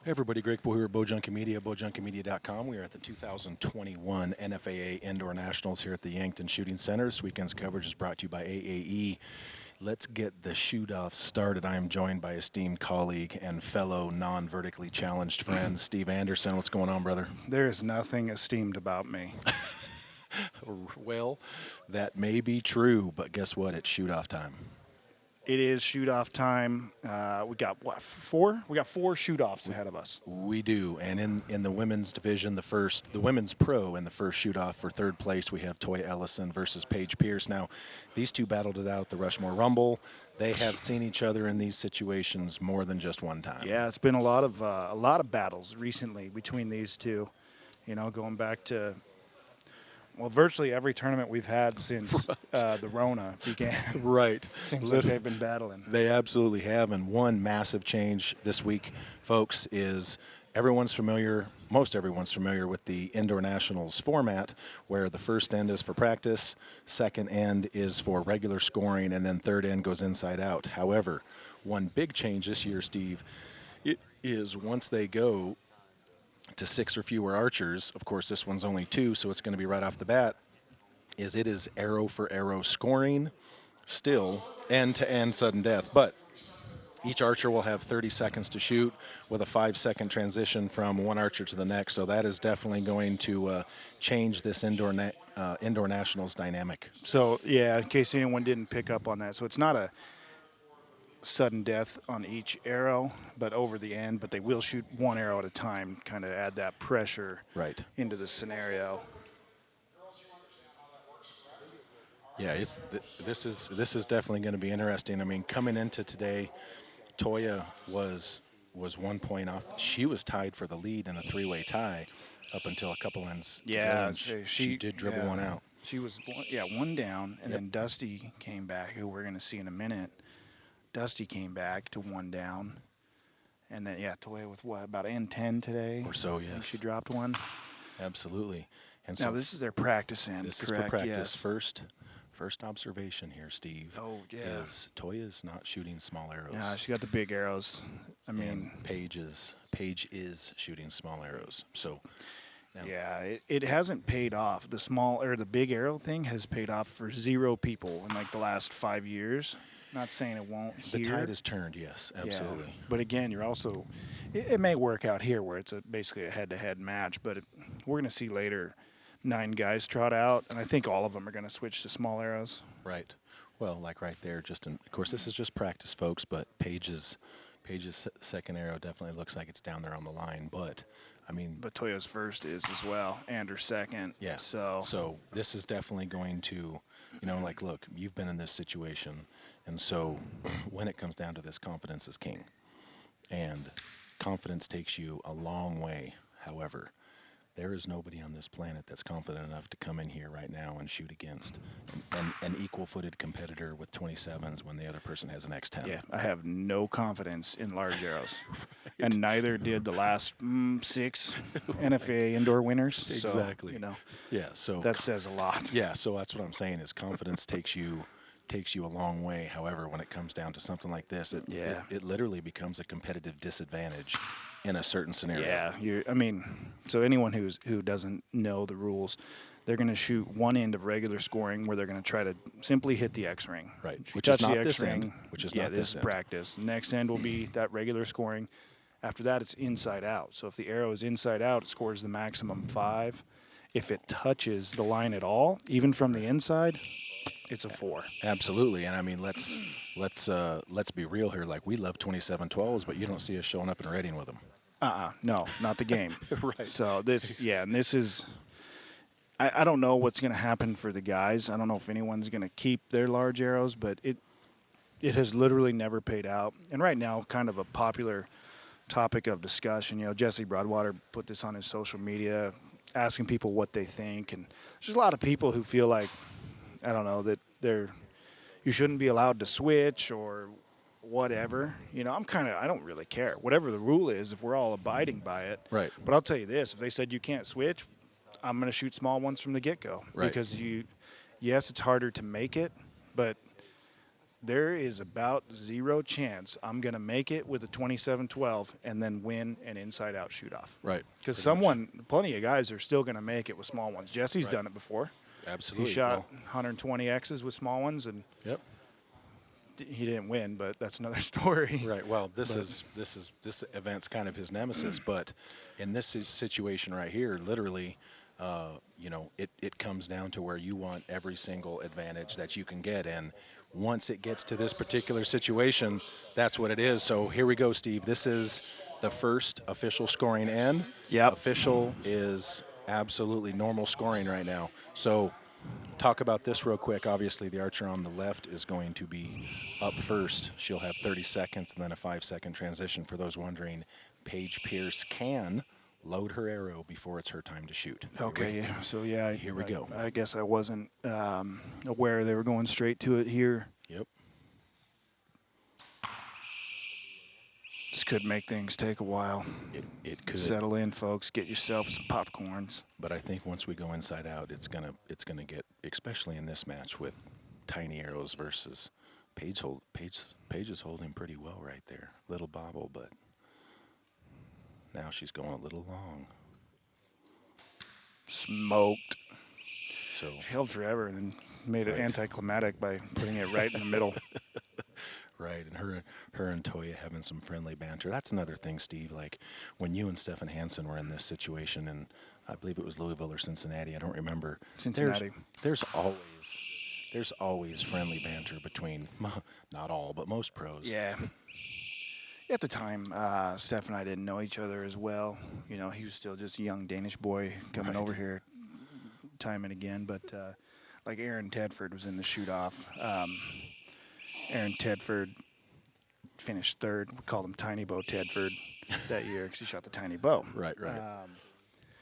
Hey everybody, Greg Poole here at Bowjunky Media, bowjunkymedia.com. We are at the 2021 NFAA Indoor Nationals here at the Yankton Shooting Center. This weekend's coverage is brought to you by AAE. Let's get the shoot-off started. I am joined by esteemed colleague and fellow non-vertically challenged friend, Steve Anderson. What's going on, brother? There is nothing esteemed about me. Well, that may be true, but guess what? It's shoot-off time. It is shoot-off time. We got, what, four? We got four shoot-offs ahead of us. We do, and in the women's division, the women's pro in the first shoot-off for third place, we have Toja Ellison versus Paige Pearce. Now, these two battled it out at the Rushmore Rumble. They have seen each other in these situations more than just one time. Yeah, it's been a lot of battles recently between these two. You know, going back to, well, virtually every tournament we've had since the Rona began. Right. Seems like they've been battling. They absolutely have, and one massive change this week, folks, is most everyone's familiar with the Indoor Nationals format, where the first end is for practice, second end is for regular scoring, and then third end goes inside out. However, one big change this year, Steve, it is once they go to 6 or fewer archers, of course this one's only 2, so it's going to be right off the bat, it is arrow for arrow scoring, still end-to-end sudden death, but each archer will have 30 seconds to shoot with a 5-second transition from one archer to the next, so that is definitely going to change this Indoor Nationals dynamic. So, yeah, in case anyone didn't pick up on that, so it's not a sudden death on each arrow, but over the end, but they will shoot one arrow at a time, kind of add that pressure into the scenario. Yeah, this is definitely going to be interesting. I mean, coming into today, Toja was 1 point off. She was tied for the lead in a 3-way tie up until a couple ends. Yeah, she did dribble one out. She was one down, and then Dusti came back, who we're going to see in a minute. Dusti came back to 1 down, and then Toja with what, about N10 today or so? Yes, she dropped one. Absolutely. And now this is their practice end. This correct? Is for practice. Yes. First observation here, Steve. Oh yeah. Is Toya's not shooting small arrows? Nah, she got the big arrows. I mean, and Paige is shooting small arrows. So. Now. Yeah, it hasn't paid off. The big arrow thing has paid off for 0 people in like the last 5 years. Not saying it won't here. The tide has turned, yes, absolutely. Yeah. But again, you're also, it may work out here where it's basically a head-to-head match, but we're going to see later 9 guys trot out, and I think all of them are going to switch to small arrows. Right. Well, like right there, of course, this is just practice, folks, but Paige's second arrow definitely looks like it's down there on the line, but I mean, but Toya's first is as well, and her second. Yeah. So this is definitely going to, like, look, you've been in this situation, and so when it comes down to this, confidence is king, and confidence takes you a long way. However, there is nobody on this planet that's confident enough to come in here right now and shoot against an equal-footed competitor with 27s when the other person has an X10. Yeah, I have no confidence in large arrows, right. And neither did the last 6 NFAA indoor winners. Exactly. So, yeah. So that says a lot. Yeah. So that's what I'm saying is confidence takes you a long way. However, when it comes down to something like this, it literally becomes a competitive disadvantage in a certain scenario. Yeah, so anyone who doesn't know the rules, they're going to shoot one end of regular scoring where they're going to try to simply hit the X ring. Right, which is not this end. This is practice. Next end will be that regular scoring. After that, it's inside out. So if the arrow is inside out, it scores the maximum 5. If it touches the line at all, even from the inside, it's a 4. Absolutely, and I mean let's be real here. Like, we love 27-12s, but you don't see us showing up in Reading with them. No, not the game. Right. So this is. I don't know what's going to happen for the guys. I don't know if anyone's going to keep their large arrows, but it has literally never paid out. And right now, kind of a popular topic of discussion. Jesse Broadwater put this on his social media, asking people what they think, and there's a lot of people who feel like, I don't know, that you shouldn't be allowed to switch or whatever. I don't really care. Whatever the rule is, if we're all abiding by it. Right. But I'll tell you this, if they said you can't switch, I'm going to shoot small ones from the get-go. Right. Because yes, it's harder to make it, but there is about 0 chance I'm going to make it with a 27-12 and then win an inside-out shoot-off. Right. Because Pretty plenty of guys are still going to make it with small ones. Jesse's Right. done it before. Absolutely. He shot 120 X's with small ones, and Yep. he didn't win, but that's another story. Right. Well, this event's kind of his nemesis, but in this situation right here, literally, it comes down to where you want every single advantage that you can get, and once it gets to this particular situation, that's what it is. So here we go, Steve. This is the first official scoring end. Yep. Official is absolutely normal scoring right now. So talk about this real quick. Obviously, the archer on the left is going to be up first. She'll have 30 seconds and then a 5-second transition. For those wondering, Paige Pearce can load her arrow before it's her time to shoot. Okay, yeah. So, yeah. Here we go. I guess I wasn't aware they were going straight to it here. Yep. This could make things take a while. It could. Settle in, folks. Get yourself some popcorns. But I think once we go inside out, it's gonna get, especially in this match with tiny arrows versus Paige is holding pretty well right there. Little bobble, but now she's going a little long. Smoked. So She held forever and then made it Right. anticlimactic by putting it right in the middle. right, and her and Toja having some friendly banter. That's another thing, Steve. Like when you and Stefan Hansen were in this situation, and I believe it was Louisville or Cincinnati. I don't remember. Cincinnati. There's always friendly banter between not all, but most pros. Yeah. At the time, Steph and I didn't know each other as well. You know, he was still just a young Danish boy coming Right. over here time and again. But like Aaron Tedford was in the shoot-off. Aaron Tedford finished third. We called him Tiny Bow Tedford that year because he shot the tiny bow. Right.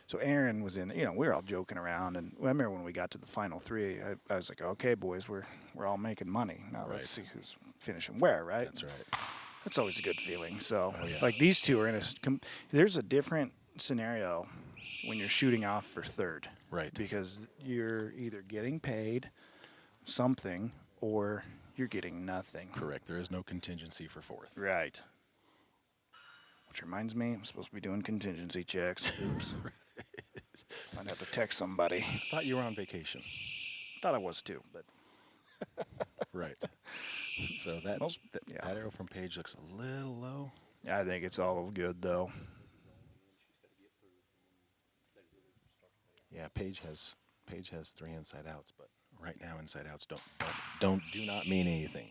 So Aaron was in, we were all joking around. And I remember when we got to the final three, I was like, okay, boys, we're all making money. Now let's see who's finishing where, right? That's right. That's always a good feeling. So, Oh, yeah. like these two are in there's a different scenario when you're shooting off for third. Right. Because you're either getting paid something or you're getting nothing. Correct. There is no contingency for fourth. Right. Which reminds me, I'm supposed to be doing contingency checks. Oops. I'd have to text somebody. Thought you were on vacation. Thought I was too, but Right. So that arrow from Paige looks a little low. I think it's all good though. Yeah, Paige has 3 inside outs, but right now inside outs do not mean anything.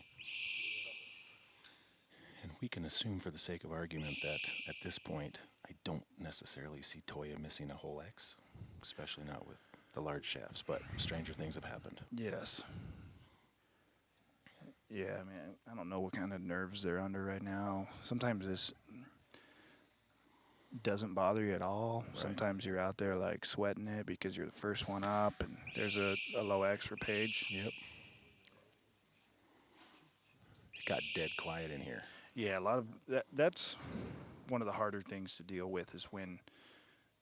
And we can assume for the sake of argument that at this point I don't necessarily see Toja missing a whole X, especially not with the large shafts, but stranger things have happened. Yes. Yeah, I mean, I don't know what kind of nerves they're under right now. Sometimes this doesn't bother you at all. Right. Sometimes you're out there like sweating it because you're the first one up and there's a low X for Paige. Yep. It got dead quiet in here. Yeah, a lot of that's one of the harder things to deal with is when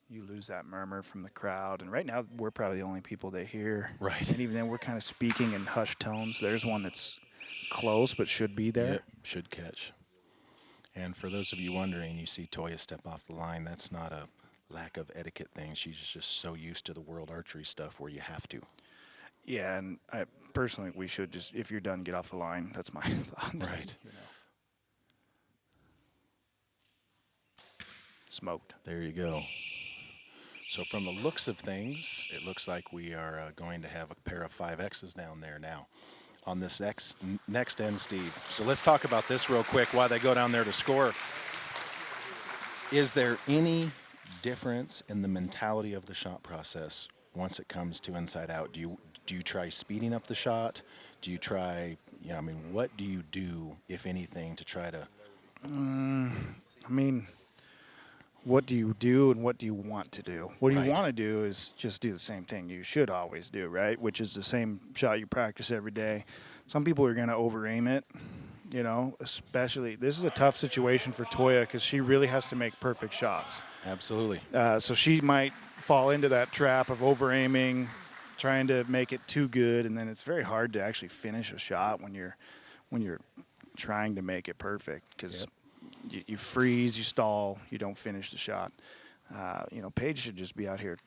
you lose that murmur from the crowd. And right now we're probably the only people they hear. Right. And even then we're kind of speaking in hushed tones. There's one that's close but should be there. Yep, should catch. And for those of you wondering, you see Toja step off the line. That's not a lack of etiquette thing. She's just so used to the world archery stuff where you have to. Yeah, and I personally, we should just, if you're done, get off the line. That's my thought. Right. Smoked. There you go. So from the looks of things, it looks like we are going to have a pair of 5Xs down there now on this next end, Steve. So let's talk about this real quick while they go down there to score. Is there any difference in the mentality of the shot process once it comes to inside out? Do you try speeding up the shot? Do you try, what do you do, if anything, to try to... What do you do and what do you want to do? What you Right. want to do is just do the same thing you should always do, right? Which is the same shot you practice every day. Some people are going to over-aim it, especially. This is a tough situation for Toja because she really has to make perfect shots. Absolutely. So she might fall into that trap of over-aiming, trying to make it too good, and then it's very hard to actually finish a shot when you're when you're trying to make it perfect, because you freeze, you stall, you don't finish the shot. Paige should just be out here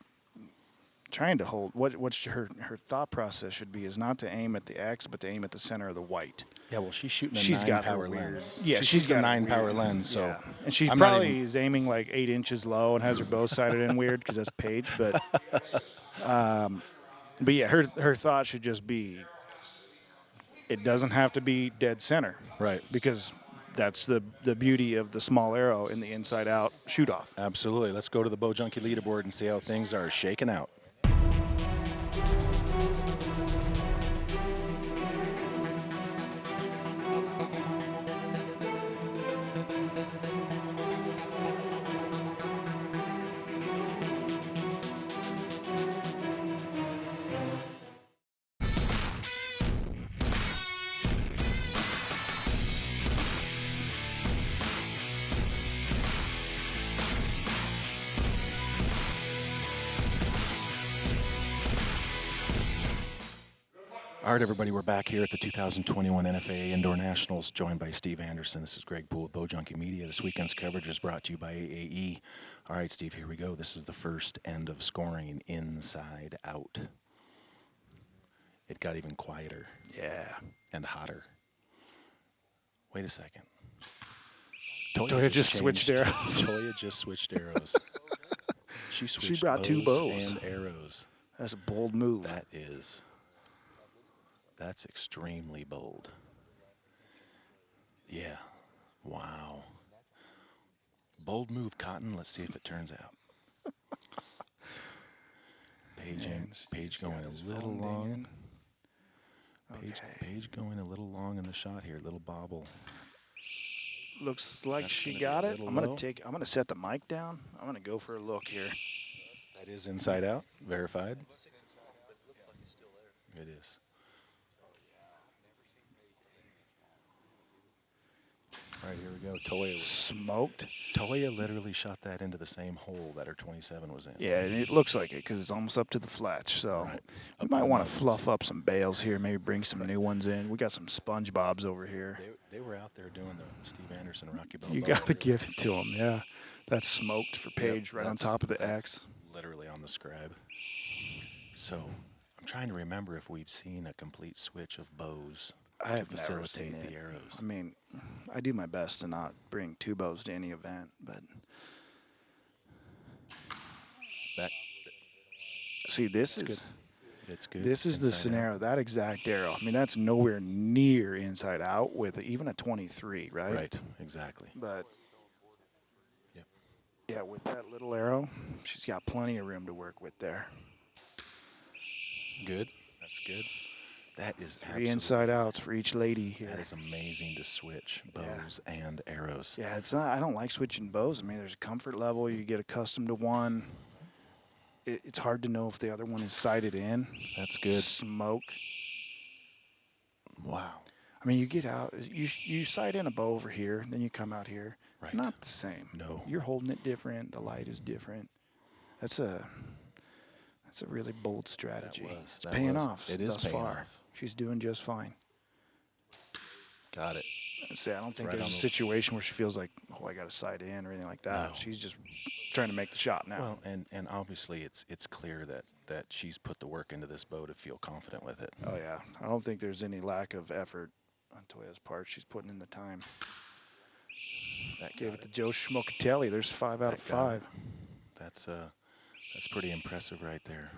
trying to hold. What's her thought process should be is not to aim at the X, but to aim at the center of the white. Yeah, well, she's shooting a She's 9 got power her weird. lens. Yeah, she's got a got 9 power lens. So, yeah. And she I'm probably is aiming like 8 inches low and has her bow sighted in weird because that's Paige. But yeah, her thought should just be, it doesn't have to be dead center, right? Because that's the beauty of the small arrow in the inside out shoot off. Absolutely. Let's go to the Bowjunky leaderboard and see how things are shaking out. All right, everybody, we're back here at the 2021 NFAA Indoor Nationals, joined by Steve Anderson. This is Greg Poole at Bowjunky Media. This weekend's coverage is brought to you by AAE. All right, Steve, here we go. This is the first end of scoring inside out. It got even quieter. Yeah. And hotter. Wait a second. Toja just switched arrows. Toja just switched arrows. She brought two bows and arrows. That's a bold move. That's extremely bold. Yeah. Wow. Bold move, Cotton. Let's see if it turns out. Paige going a little long. Paige going a little long in the shot here. Little bobble. Looks like she got it. I'm gonna set the mic down. I'm gonna go for a look here. That is inside out. Verified. It is. All right, here we go. Toja smoked. Toja literally shot that into the same hole that her 27 was in. Yeah, and it looks like it because it's almost up to the flats. So we might want to fluff up some bales here, maybe bring some new ones in. We got some SpongeBobs over here. They were out there doing the Steve Anderson Rocky Balboa. You got to give it to them, yeah. That's smoked for Paige right on top of the X. Literally on the scribe. So I'm trying to remember if we've seen a complete switch of bows to facilitate the arrows. I mean, I do my best to not bring two bows to any event, but see, this is good. It's good. This is the scenario. That exact arrow. I mean, that's nowhere near inside out with even a 23, right? Right. Exactly. But yeah, with that little arrow, she's got plenty of room to work with there. Good. That's good. That is 3 inside outs for each lady here. That is amazing to switch bows and arrows. Yeah, it's not. I don't like switching bows. I mean, there's a comfort level. You get accustomed to one. It's hard to know if the other one is sighted in. That's good. Smoke. Wow. I mean, you get out. You sight in a bow over here, then you come out here. Right. Not the same. No. You're holding it different. The light is different. That's a really bold strategy. It's paying off. It is paying off. She's doing just fine. Got it. I don't think there's a situation where she feels like, oh, I got to sight in or anything like that. No. She's just trying to make the shot now. Well, and obviously it's clear that she's put the work into this bow to feel confident with it. Oh, yeah. I don't think there's any lack of effort on Toya's part. She's putting in the time. That gave it to Joe Schmokatelli. There's 5 out of 5. That's pretty impressive right there.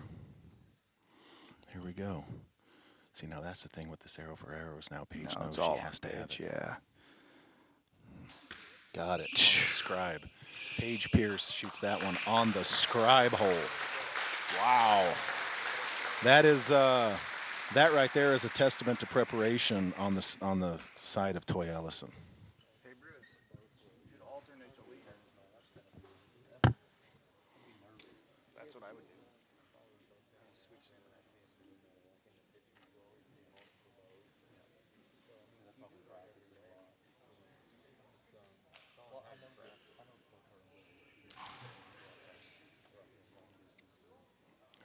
Here we go. See, now that's the thing with this arrow for arrows. Now Paige knows she has to have it. Yeah. Got it. Scribe. Paige Pearce shoots that one on the scribe hole. Wow. That is that right there is a testament to preparation on the side of Toja Ellison. Hey Bruce, you should alternate the leader. That's what I would do.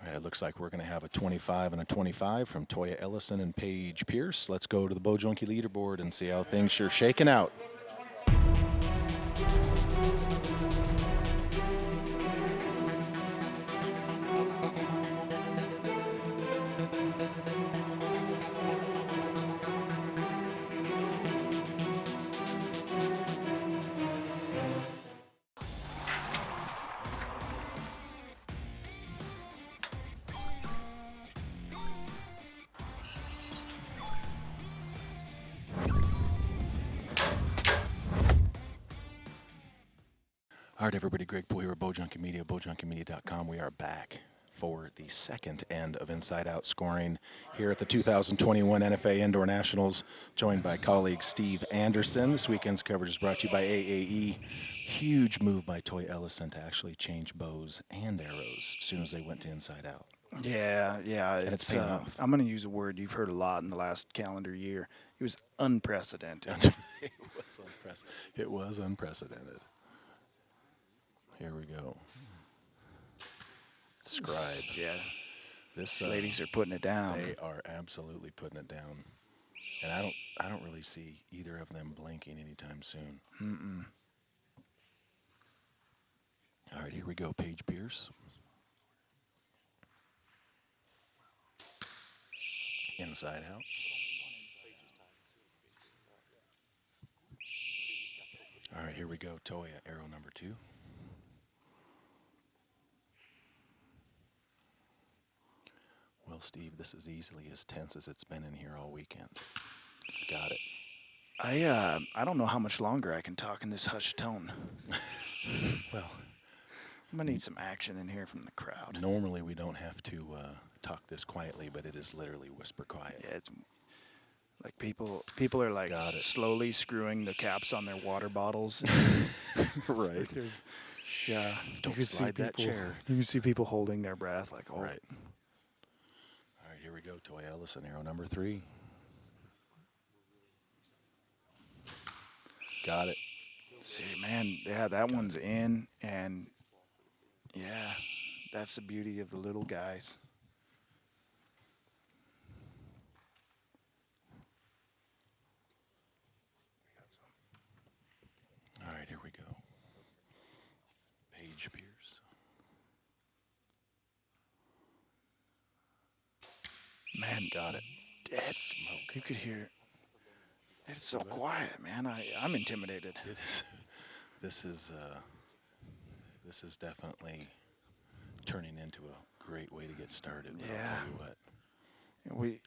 All right, It looks like we're going to have a 25 and a 25 from Toja Ellison and Paige Pearce. Let's go to the Bowjunky leaderboard and see how things are shaking out. All right, everybody, Greg Poole here at Bowjunky Media, bowjunkymedia.com. We are back for the second end of Inside Out scoring here at the 2021 NFAA Indoor Nationals, joined by colleague Steve Anderson. This weekend's coverage is brought to you by AAE. Huge move by Toja Ellison to actually change bows and arrows as soon as they went to Inside Out. Yeah, And it's paying off. I'm going to use a word you've heard a lot in the last calendar year. It was unprecedented. It was unprecedented. Here we go. Scribe. Yeah. This Ladies are putting it down. They are absolutely putting it down, and I don't really see either of them blinking anytime soon. All right, here we go. Paige Pearce. Inside out. All right, here we go. Toja, arrow number 2. Well, Steve, this is easily as tense as it's been in here all weekend. Got it. I don't know how much longer I can talk in this hushed tone. Well, I'm going to need some action in here from the crowd. normally we don't have to talk this quietly, but it is literally whisper quiet. Yeah, it's like people are like Got it. slowly screwing the caps on their water bottles. Right. There's, yeah. Don't you can see slide that people- chair. You can see people holding their breath like, oh. Right. All right, here we go. Toja Ellison, arrow number 3. Got it. See, man, yeah, that one's in, and yeah, that's the beauty of the little guys. All right, here we go. Paige Pearce. Man, Got it. dead Smoke. You could hear. It's so quiet, man. I'm intimidated. It is. This is definitely turning into a great way to get started. But Yeah. I'll tell you what. We,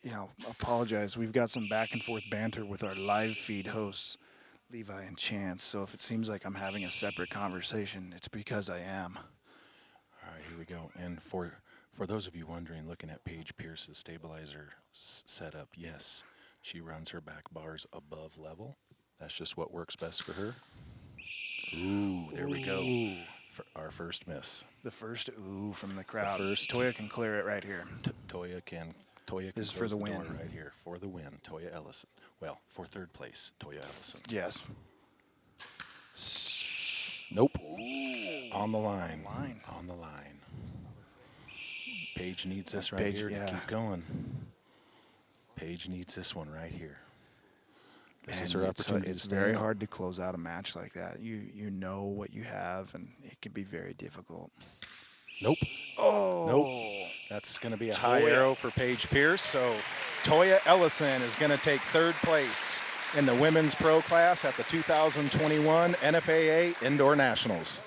apologize. We've got some back and forth banter with our live feed hosts, Levi and Chance. So if it seems like I'm having a separate conversation, it's because I am. All right, here we go. And for those of you wondering, looking at Paige Pearce's stabilizer setup, yes, she runs her back bars above level. That's just what works best for her. Ooh, there we go. Ooh. For our first miss. The first ooh from the crowd. first- Toja can clear it right here. Toja can This is for close the door win. right here for the win. Toja Ellison. Well, for third place, Toja Ellison. Yes. Nope. On the line. line. On the line. Paige needs this right Paige, here yeah. to keep going. Paige needs this one right here. This is Man, her opportunity. It's to very stand up. hard to close out a match like that. You know what you have, and it can be very difficult. Nope. Oh. Nope. That's going to be a high Toja. arrow for Paige Pearce. So Toja Ellison is going to take third place in the women's pro class at the 2021 NFAA Indoor Nationals.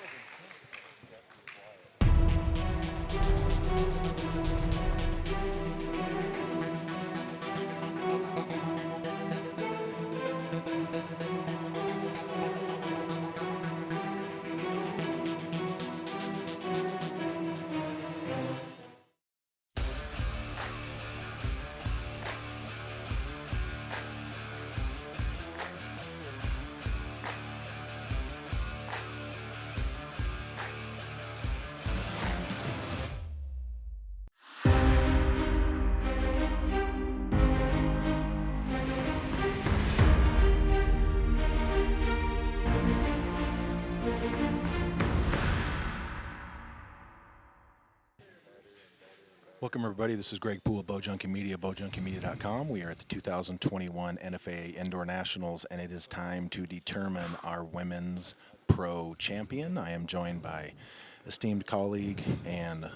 Welcome, everybody. This is Greg Poole of Bowjunky Media, bowjunkymedia.com. We are at the 2021 NFAA Indoor Nationals, and it is time to determine our women's pro champion. I am joined by esteemed colleague and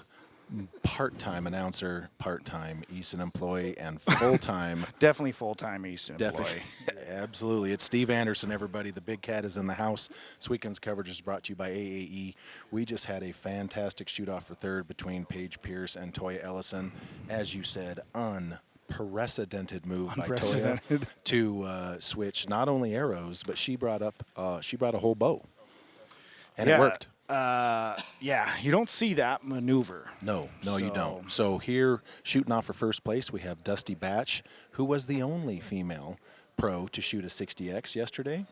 part-time announcer, part-time Easton employee, and full-time. Definitely full-time Easton employee. Absolutely. It's Steve Anderson, everybody. The big cat is in the house. This weekend's coverage is brought to you by AAE. We just had a fantastic shoot-off for third between Paige Pearce and Toja Ellison. As you said, unprecedented move by Toja to switch not only arrows, but she brought a whole bow, and it worked. You don't see that maneuver. No, you don't. So here, shooting off for first place, we have Dusti Batsch, who was the only female pro to shoot a 60X yesterday.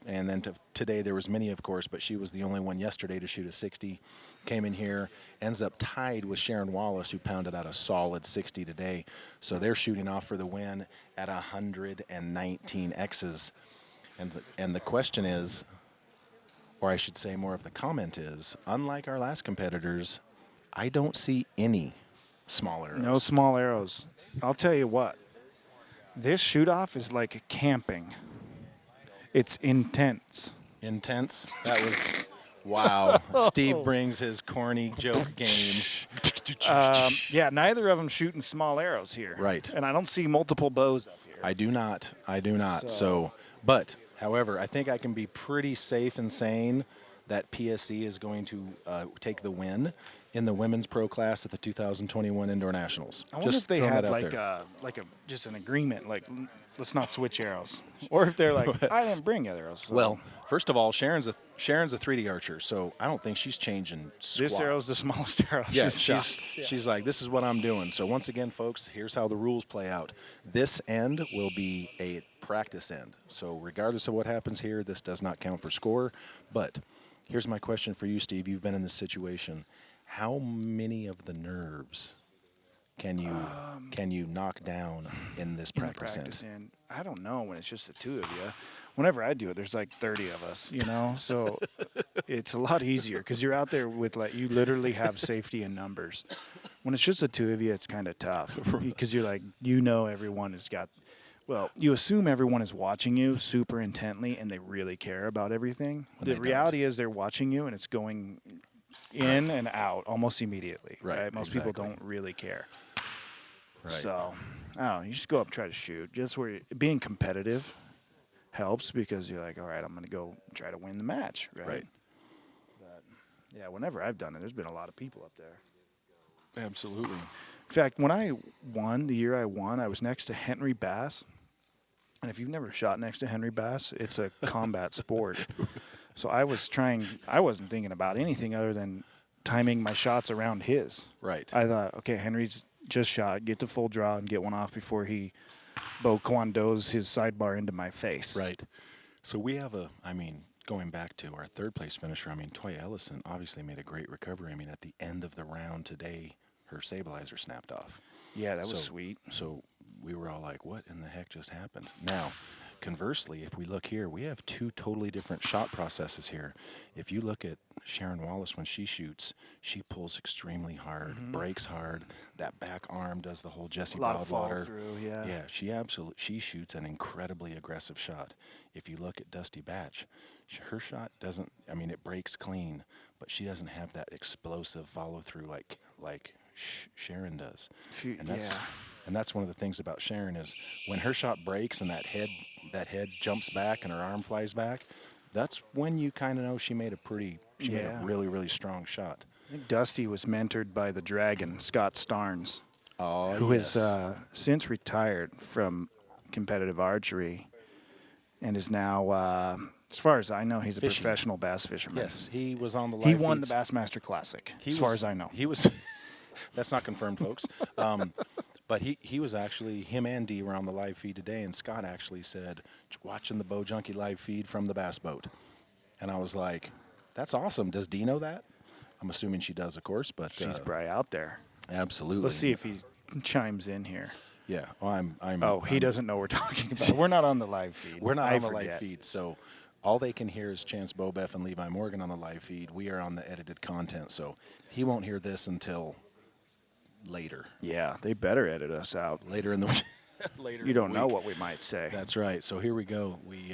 And then today there was many, of course, but she was the only one yesterday to shoot a 60. Came in here, ends up tied with Sharon Wallace, who pounded out a solid 60 today. So they're shooting off for the win at 119 X's. And the question is, or I should say more of the comment is, unlike our last competitors, I don't see any small arrows. No small arrows. I'll tell you what, this shoot-off is like camping. It's intense. Intense? That was, wow. Steve brings his corny joke game. Neither of them shooting small arrows here. Right. And I don't see multiple bows up here. I do not. But however, I think I can be pretty safe in saying that PSC is going to take the win in the women's pro class at the 2021 Indoor Nationals. I wonder if they had just an agreement, like let's not switch arrows, or if they're like, I didn't bring arrows. So. Well, first of all, Sharon's a 3D archer, so I don't think she's changing squat. This arrow's the smallest arrow. Yes, she's like, this is what I'm doing. So once again, folks, here's how the rules play out. This end will be a practice end. So regardless of what happens here, this does not count for score. But here's my question for you, Steve. You've been in this situation. How many of the nerves can you knock down in this practice end? I don't know when it's just the two of you. Whenever I do it, there's like 30 of us, so it's a lot easier because you're out there with you literally have safety in numbers. When it's just the two of you, it's kind of tough because you're like, everyone has got, you assume everyone is watching you super intently and they really care about everything. The reality is they're watching you and it's going in and out almost immediately. Right? Most people don't really care. Right. So, I don't know. You just go up and try to shoot. Just where being competitive helps because you're like, all right, I'm going to go try to win the match. Right. But, whenever I've done it, there's been a lot of people up there. Absolutely. In fact, when I won, the year I won, I was next to Henry Bass. And if you've never shot next to Henry Bass, it's a combat sport. So I wasn't thinking about anything other than timing my shots around his. Right. I thought, okay, Henry's just shot, get to full draw and get one off before he Bo Kwando's his sidebar into my face. Right. So we have going back to our third place finisher, Toja Ellison obviously made a great recovery. At the end of the round today, her stabilizer snapped off. Yeah, that was sweet. So we were all like, what in the heck just happened? Now, conversely, if we look here, we have two totally different shot processes here. If you look at Sharon Wallace when she shoots, she pulls extremely hard, breaks hard. That back arm does the whole Jessie Broadwater. Yeah, she shoots an incredibly aggressive shot. If you look at Dusti Batsch, her shot doesn't, it breaks clean, but she doesn't have that explosive follow through like Sharon does. And that's one of the things about Sharon is when her shot breaks and that head jumps back and her arm flies back, that's when you kind of know she made a really, really strong shot. I think Dusti was mentored by the Dragon, Scott Starnes, who has since retired from competitive archery and is now, as far as I know, he's a professional bass fisherman. Yes, he was on the live He won feeds. the Bassmaster Classic, far as I know. He was. That's not confirmed, folks. But he was actually, him and Dee were on the live feed today, and Scott actually said, watching the Bowjunky live feed from the bass boat. And I was like, that's awesome. Does Dee know that? I'm assuming she does, of course. But she's probably out there. Absolutely. Let's see if he chimes in here. Yeah. Well, he doesn't know we're talking about. We're not on the live feed. We're not on the live feed. So all they can hear is Chance Bobeff and Levi Morgan on the live feed. We are on the edited content. So he won't hear this until later. Yeah, they better edit us out. Later in the later. You don't in the know week. what we might say. That's right. So here we go. We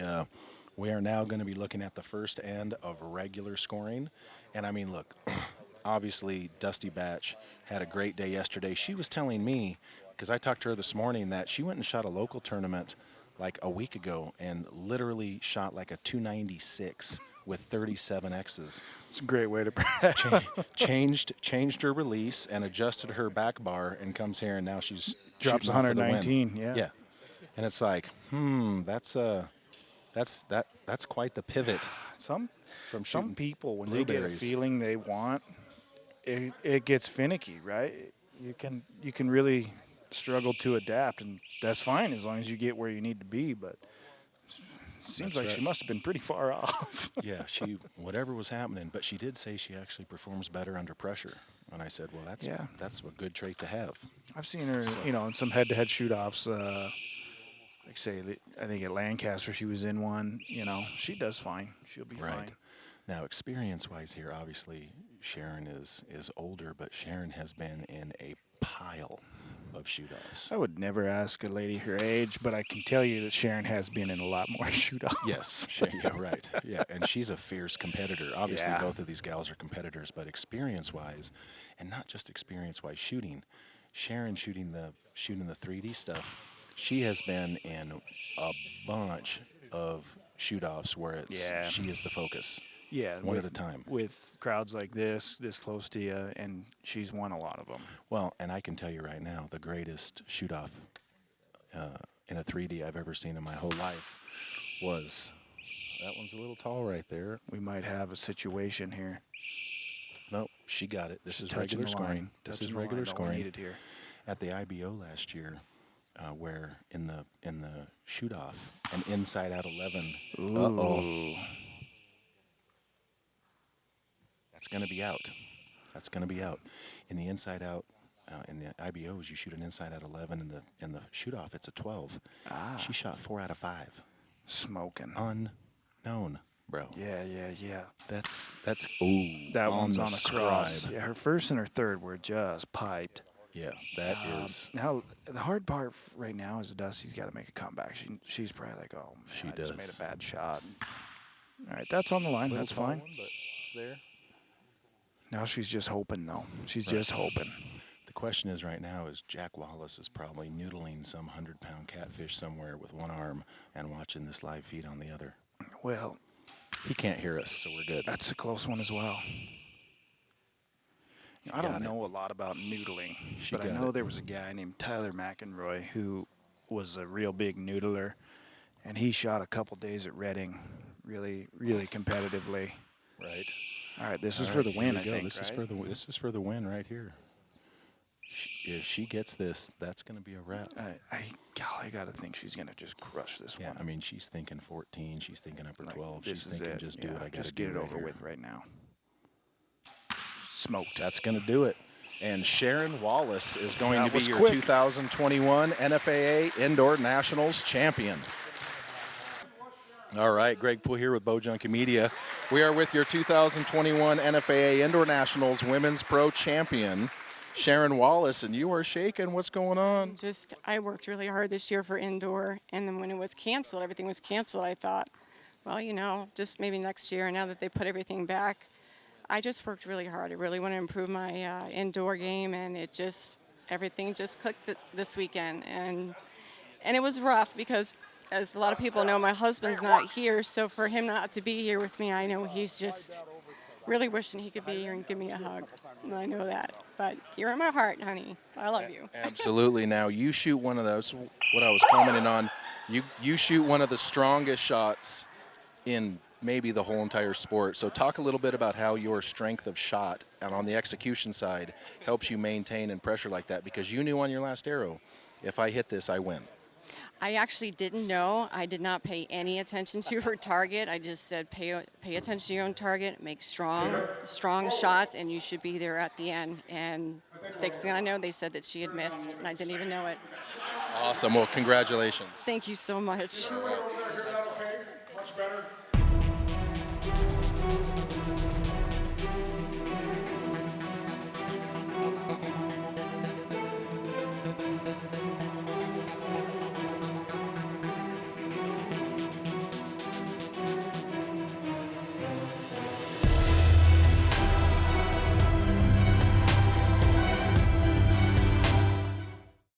are now going to be looking at the first end of regular scoring, and I mean, look, obviously Dusti Batsch had a great day yesterday. She was telling me, because I talked to her this morning, that she went and shot a local tournament like a week ago and literally shot like a 296 with 37 X's. It's a great way to Changed her release and adjusted her back bar and comes here and now she's drops shooting off for the win. 119. Yeah. Yeah, and it's like, that's quite the pivot. Some From some shooting people, when they get a blueberries. feeling they want, it gets finicky, right? You can really struggle to adapt, and that's fine as long as you get where you need to be. But seems That's like right. she must have been pretty far off. Yeah, whatever was happening, but she did say she actually performs better under pressure. And I said, well, that's a good trait to have. I've seen her, in some head-to-head shoot-offs. Like say, I think at Lancaster she was in one. She does fine. She'll be fine. Now, experience-wise here, obviously, Sharon is older, but Sharon has been in a pile of shoot-offs. I would never ask a lady her age, but I can tell you that Sharon has been in a lot more shoot-offs. Yes, yeah, right. Yeah, and she's a fierce competitor. Obviously, Yeah. both of these gals are competitors, but experience-wise, and not just experience-wise shooting, Sharon shooting the 3D stuff, she has been in a bunch of shoot-offs where she is the focus. Yeah, one at a time. With crowds like this close to you, and she's won a lot of them. Well, and I can tell you right now, the greatest shoot-off in a 3D I've ever seen in my whole life was, that one's a little tall right there. We might have a situation here. Nope, she got it. This She's is touching regular the scoring. line. This Touching is the regular line. Don't scoring. need it here. At the IBO last year, where in the shoot-off, an inside-out 11. Ooh. Uh-oh. That's going to be out. That's going to be out. In the inside-out, in the IBOs, you shoot an inside-out 11. In the shoot-off, it's a 12. She shot 4 out of 5. Smoking. Unknown, bro. Yeah. That's ooh. That one's the on a cross. scribe. Yeah, her first and her third were just piped. Yeah, that is. Now, the hard part right now is Dusty's got to make a comeback. She's probably like, oh, man, She I just does. made a bad shot. All right, that's on the line. That's fine. One, but it's there. Now she's just hoping, though. She's just hoping. The question is right now is Jack Wallace is probably noodling some 100-pound catfish somewhere with one arm and watching this live feed on the other. Well, He can't hear us, so we're good. that's a close one as well. I got don't it. know a lot about noodling, She but I got know it. there was a guy named Tyler McEnroy who was a real big noodler, and he shot a couple days at Reading really, really competitively. Right. All right, this is All for right, the here win, we I go. think. This is for the win right here. If she gets this, that's going to be a wrap. I got to think she's going to just crush this Yeah, one. I mean, she's thinking 14. She's thinking upper Like, 12. this She's is thinking it. just do Yeah, what I got to just do get it right over here. with right now. Smoked. That's going to do it. And Sharon Wallace is going That to be was your quick. 2021 NFAA Indoor Nationals champion. All right, Greg Poole here with Bowjunky Media. We are with your 2021 NFAA Indoor Nationals Women's Pro Champion, Sharon Wallace, and you are shaking. What's going on? I worked really hard this year for indoor, and then when it was canceled, everything was canceled, I thought, well, just maybe next year, now that they put everything back, I just worked really hard. I really want to improve my indoor game, and everything just clicked this weekend. And it was rough because, as a lot of people know, my husband's not here, so for him not to be here with me, I know he's just really wishing he could be here and give me a hug. And I know that. But you're in my heart, honey. I love you. Absolutely. Now, you shoot one of those, what I was commenting on, you shoot one of the strongest shots in maybe the whole entire sport. So talk a little bit about how your strength of shot and on the execution side helps you maintain and pressure like that, because you knew on your last arrow, if I hit this, I win. I actually didn't know. I did not pay any attention to her target. I just said pay attention to your own target, make strong shots, and you should be there at the end. And next thing I know, they said that she had missed, and I didn't even know it. Awesome. Well, congratulations. Thank you so much.